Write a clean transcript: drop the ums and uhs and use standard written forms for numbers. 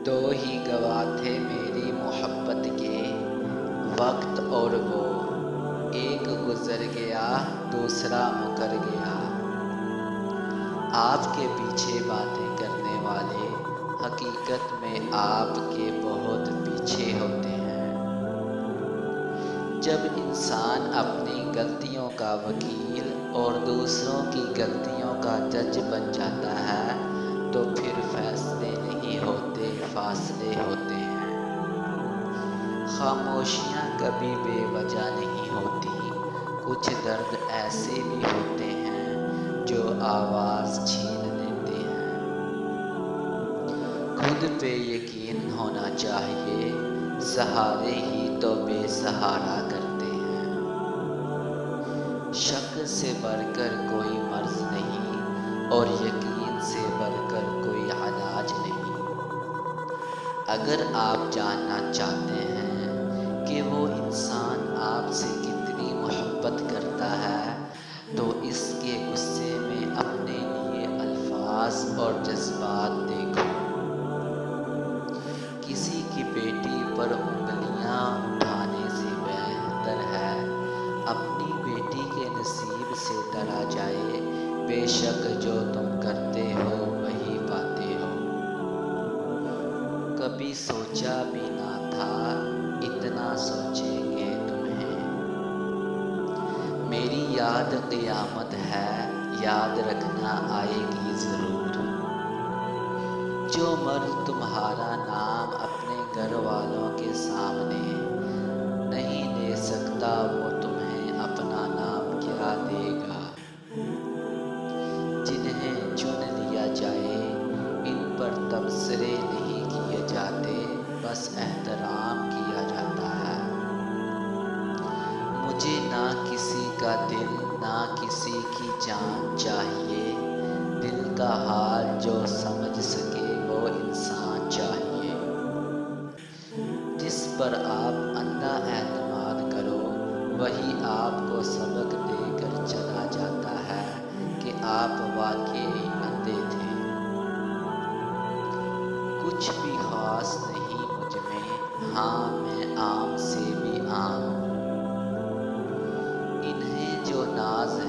دو ہی گواہ تھے میری محبت کے، وقت اور وہ، ایک گزر گیا دوسرا مکر گیا۔ آپ کے پیچھے باتیں کرنے والے حقیقت میں آپ کے بہت پیچھے ہوتے ہیں۔ جب انسان اپنی غلطیوں کا وکیل اور دوسروں کی غلطیوں کا جج بن جاتا ہے تو پھر فیصلے نہیں ہوتے، فاصلے ہوتے ہیں۔ خاموشیاں کبھی بے وجہ نہیں ہوتی، کچھ درد ایسے بھی ہوتے ہیں جو آواز چھین لیتے ہیں۔ خود پہ یقین ہونا چاہیے، سہارے ہی تو بے سہارا کرتے ہیں۔ شک سے بڑھ کر کوئی مرض نہیں، اور یقین سے بڑھ کر کوئی علاج نہیں۔ اگر آپ جاننا چاہتے ہیں کہ وہ انسان آپ سے کتنی محبت کرتا ہے تو اس کے غصے میں اپنے لیے الفاظ اور جذبات دیکھو۔ کسی کی بیٹی پر انگلیاں اٹھانے سے بہتر ہے اپنی بیٹی کے نصیب سے ڈرا جائے، بے شک جو تم کرتے ہو وہی پاتے ہو۔ کبھی سوچا بھی نہ تھا اتنا سوچیں گے تمہیں۔ میری یاد قیامت ہے، یاد رکھنا آئے گی ضرور۔ جو مرد تمہارا نام اپنے گھر والوں کے سامنے نہیں لے سکتا وہ تمہیں اپنا نام کیا دے گا۔ جنہیں چن لیا جائے ان پر تبصرے نہیں کیے جاتے، بس احترام کیا جاتا ہے۔ مجھے نہ کسی کا دل نہ کسی کی جان چاہیے، دل کا حال جو سمجھ سکے وہ انسان چاہیے۔ جس پر آپ اندھا اعتماد کرو وہی آپ کو سبق دے کر چلا جاتا ہے کہ آپ واقعی اندھے تھے۔ کچھ بھی خاص نہیں مجھ میں، ہاں میں عام سے بھی عام ہوں۔ انہیں جو ناز